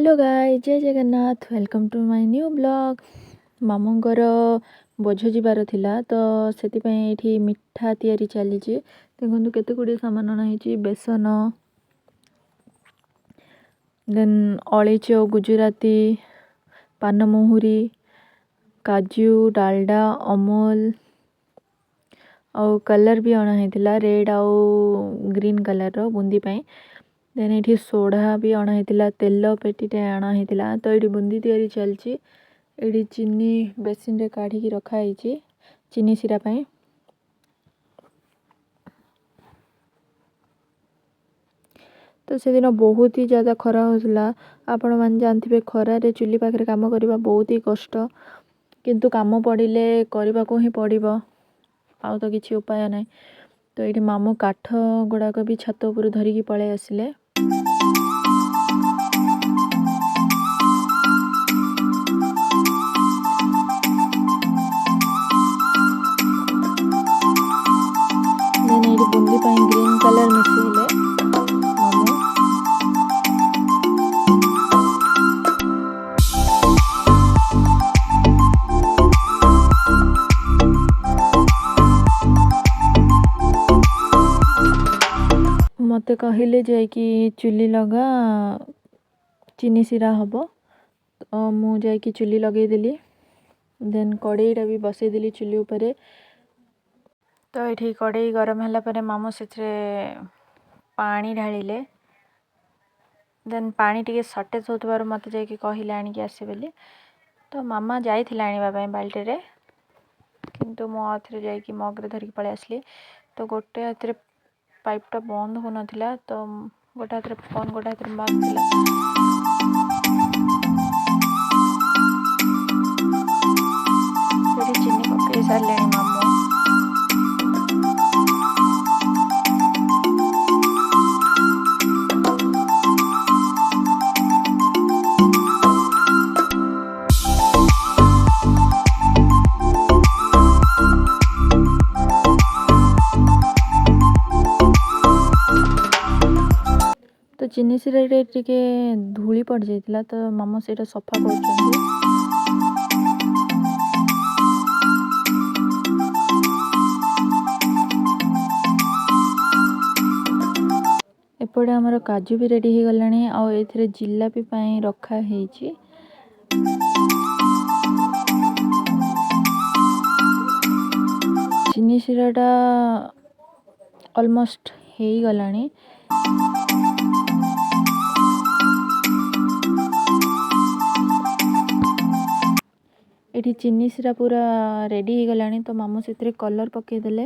Hello guys, जय Jagannath. Welcome to my new blog. मामूंकर बोझ जीवार थिला तो सेतिपई एठी मिठा तैयारी चली। देखो केते गुड़िया सामान अणाई। बेसन, देन अलैच, गुजराती, पानमहुरी, काजू, डालडा, अमूल और कलर भी अणाई रेड आउ ग्रीन कलर बुंदी पाई। देन ये सोढ़ा भी अणाई, तेल पेटीटे अणाई। तो ये बुंदी तैयारी चलती। ये चीनी बेसिन रे काढ़ी रखाई चीनी सिरा पाई। तो से दिन बहुत ही ज़्यादा खरा होता। आपण मैंने जानते खरार चुली पाखे काम करवा बहुत ही कष्ट, किंतु काम पड़े करने को ही पड़ो, आउ तो किसी उपाय ना। तो ये मामू काठ गुड़ाक भी छत उपर धरिकी पलि आसिले। बुंदी ग्रीन कलर मिसेले मामू। मते कहले जे कि चुली लगा चीनी सिरा हम। तो मु जाकि चुली लगेदेली। देन कड़ईटा भी बसईदेली चुली उपरे। तो ये कड़ई गरम है मामू से पानी ढालिले। देन पानी टी सर्टेज होतबार मत जाकि कहले आनिक आसे बोली। तो मामा जाइथिला आनिबा बाल्टी रे, किंतु मो आथरे जाकि मगरे धरिक पळै आसली। तो गोटे हाथ पाइपटा बंद हो नथिला, तो गोटे हाथ फोन गोटे हाथ मग थिला। चीनी पकई सारे मामू। तो चीनी सिरा टिके धूली पड़ जाइतिला, तो मामू से सफा कर। एपटे आमर काजू भी रेडी हो गलानी। आउ एथिरे जिलापी पाई रखा हेची। चीनी सिराटा ऑलमोस्ट हो गलानी। ये चीनी सिरा पूरा रेडी हो गलानी। तो मामू से कलर पकईदेले।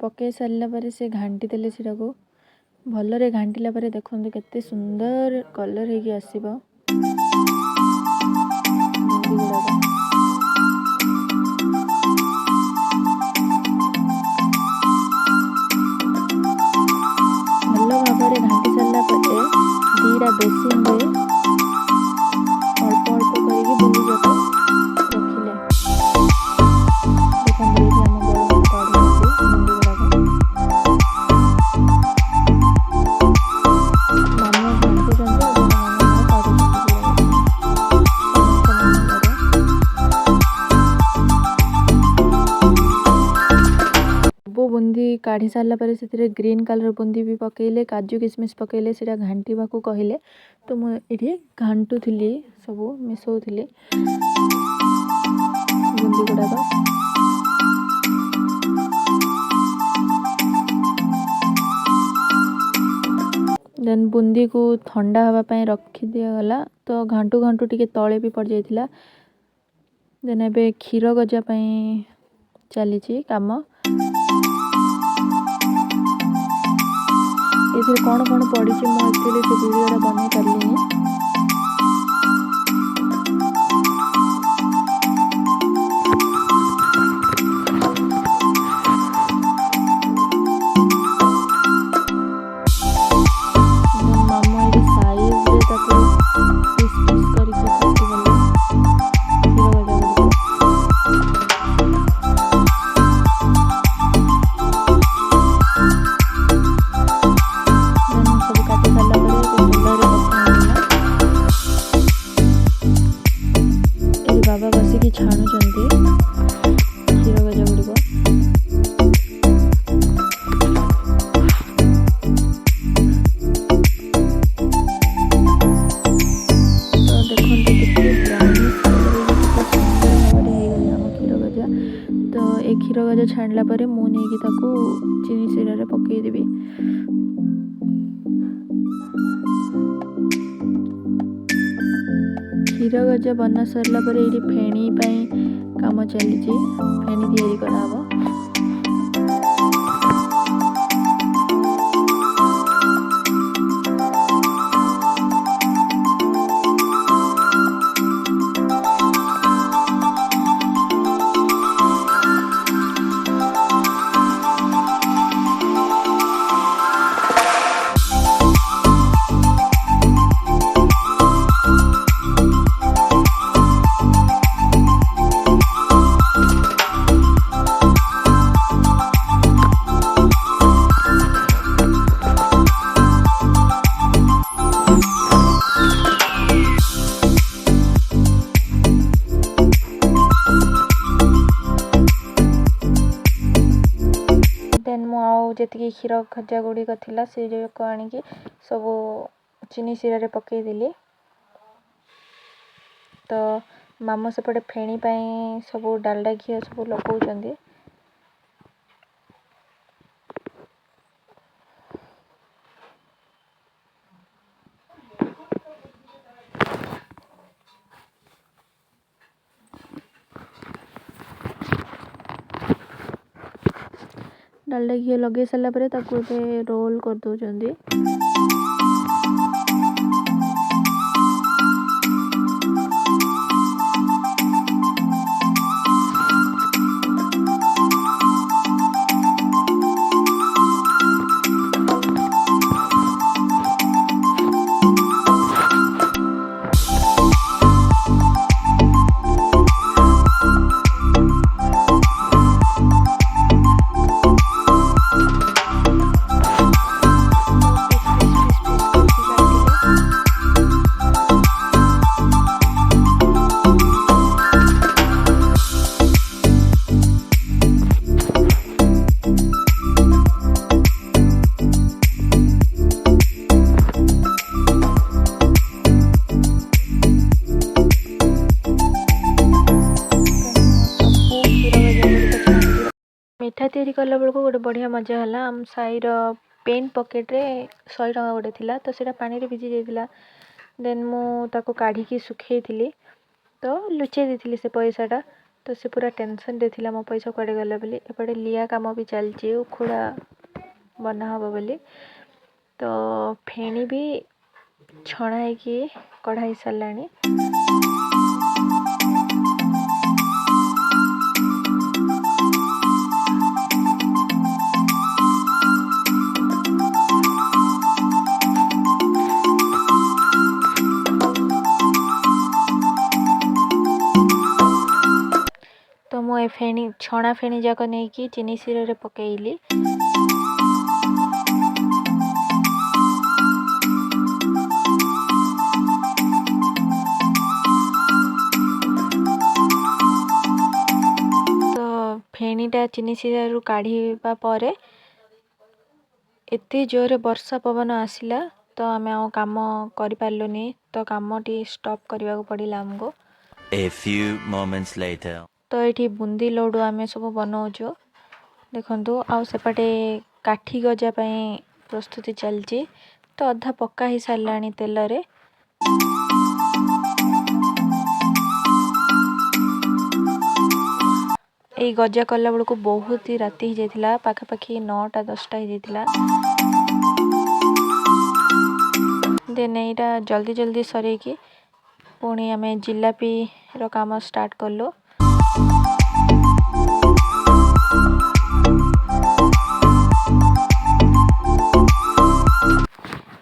पकई सारा से घाटी देले को भलरे घाटिला देखो केते सुंदर कलर हो आसब। भल भाव घाटी सारा दीटा बेसिन अल्प अल्प कर बुंदी जाक रखिले। बुंदी काढ़ी सारा से ग्रीन कलर बुंदी भी पकईले, काजू किशमिश पकईले, से घाटा को कहले। तो मुझे घाटुली सब मिसौली बुंदी गुड़ाक। देन बुंदी को ठंडा हाँवाई रखी दिगला। तो घाटू घाटू टी तले भी पड़ जाइथिला। देन एबे क्षीर गजा चली काम। ये कौन कौन पड़ी मुझे से वीडियो बनई पारे। बाबा बसिकी छाणुचंती क्षीर गजा गुड़िक। तो ए क्षीर गजा छाणला परे मु नेकी ताकू चीनी सिरा रे पकई देबी। क्षीर गजा बना सरला परे एठी फेणी पई काम चली फेणी तैयारी कराबो। देन मु आउ जति क्षीर खजा गुड़िक थिला से जो आनिकी सब चीनी सिरा रे पकई देली। तो मामू सेपटे फेणी पाई सब डालडा घी सब लगौचंदी। डालडा घी लगे सारा पर रोल कर दौरान। मिठा तैयारी कला बेलू गोटे बढ़िया मजा है। आम साईर पेन पकेट रे 100 टका गोटे थिला तो सेटा पानी रे भिजी जाइतिला। देन मु ताको काढ़ी सुखे थी तो लुचे देती से पैसाटा। तो से पूरा टेंशन रे थिला मो पैसा कुआडे गला बोली। एपटे लिया काम भी चलची उखुड़ा बना हबो बोली। तो फेणी भी छणा है कि कढ़ाई साराणी। तो मु फेणी छणा फेणी जाक नहीं कि चीनी सिरा रे पकेइली। तो फेणीटा चीनी सिरा रु काढ़ीबा परे एते जोरे वर्षा पवन आसिला तो आमे आ काम करि पारलुनी। तो काम टी स्टॉप करबा को पड़िला हमको। A few moments later. तो ये बुंदी लड्डू आम सब बनाऊँ देखु आ सेपटे काठी गजा प्रस्तुति चलची। तो अधा पक्का ही सारा तेल रे। ये गजा कला बेलू बहुत ही राति ही जाता पाखापाखि 9टा 10टा ही जाता। देन यहाँ जल्दी जल्दी सरेकी पुणी आम जिलापी रो काम स्टार्ट कलु।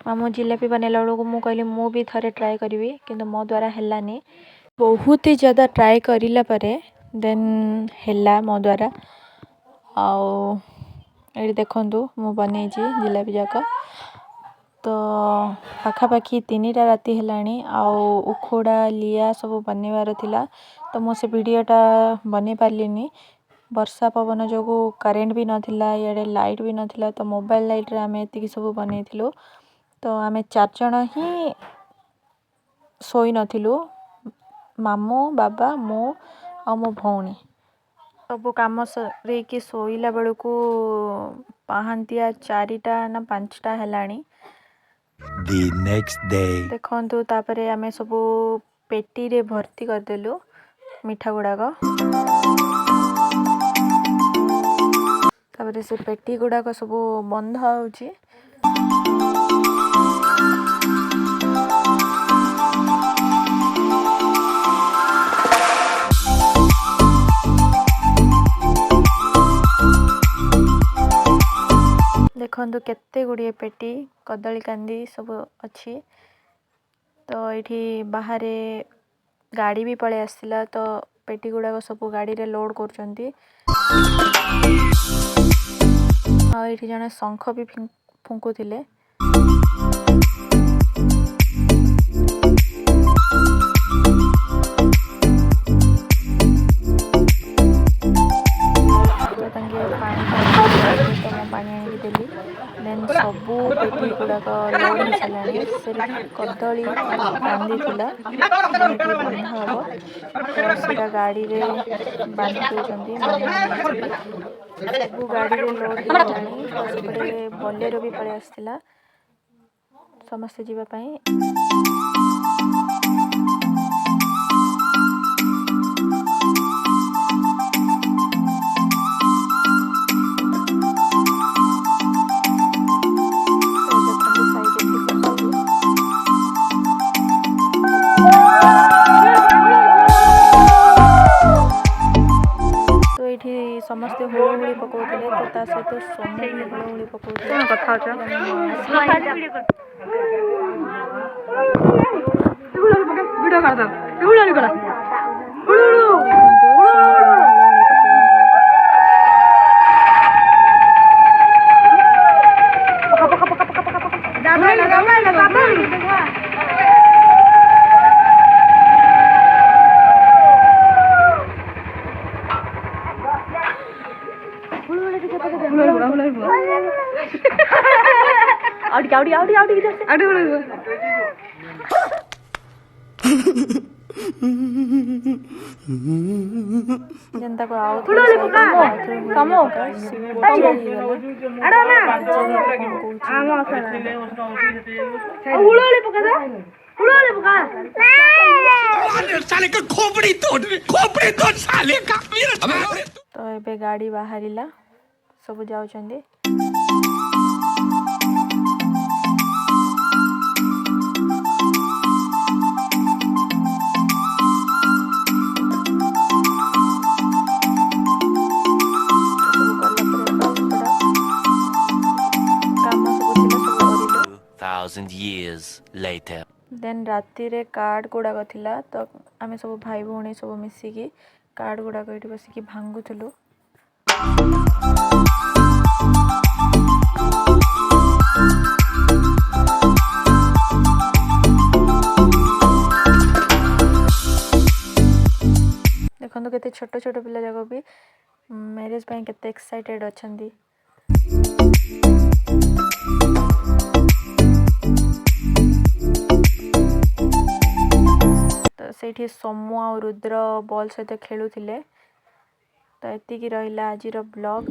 मामू जिलापी बनैला बेलू मु कहली मु भी थरे ट्राए करी किंतु मो द्वारा हेलानी। बहुत ही ज़्यादा ट्राए करिला परे देन हेला मो द्वारा। आओ ये देखंतु मु बनेची जिलापी जाक। तो पाखापाखि 3टा राति हेलाणी आउ उखुड़ा लिया सब बनइबार थिला तो मो से वीडियोटा बनै पारलिनी वर्षा पवन जो करेन्ट भी नथिला इे लाइट भी नथिला तो मोबाइल लाइट रे आमे एतिकी सब बनइथिलु तो आमे 4 जण ही सोई नथिलु मामू बाबा मो आ मो भौणी सब काम सरेकी शोइला बेलू पहांतिया 4टा ना 5टा हेलाणी The next day. देखु तापरे आमे सब पेटी रे भर्ती करदेलु मिठा गुड़ाक तापरे से पेटी गुड़ाक सब बंद होउची देखु केते गुड़िए पेटी कदली कांदी सब अच्छी तो ये बाहर गाड़ी भी पड़े आसला तो पेटी गुड़ाक सब गाड़ी रे लोड कर जने शंख भी फुंकुले पानी आनिक देली देन सबू पेटी गुड़ाक लोड हो सारे से कदली कांदी थिला बंधा हम तो सीधा गाड़ी रे बांधी दौरान सब गाड़ी रे लोड होगलानी बोलेरो भी पड़े आसला समस्ते जीवाई समस्ते हुड़ी पकाउले तो ता सहित सोमू भी हुड़ी पकाउले जनता को आओ तो एबे गाड़ी बाहरिला सब जाउछंदी years later. देन राति रे कार्ड गुड़ाक थिला तो आमे सब भाई भौणी सब मिसिकी कार्ड गुड़ाक ये बसिकी भांगुथलु देखो केते छोट छोट पिला जाक भी मैरिज पे केते एक्साइटेड अछंदी तो सेठी सोमू आ रुद्र बॉल सहित खेलुथिले तो एतिकी रहिला आजिर ब्लॉग।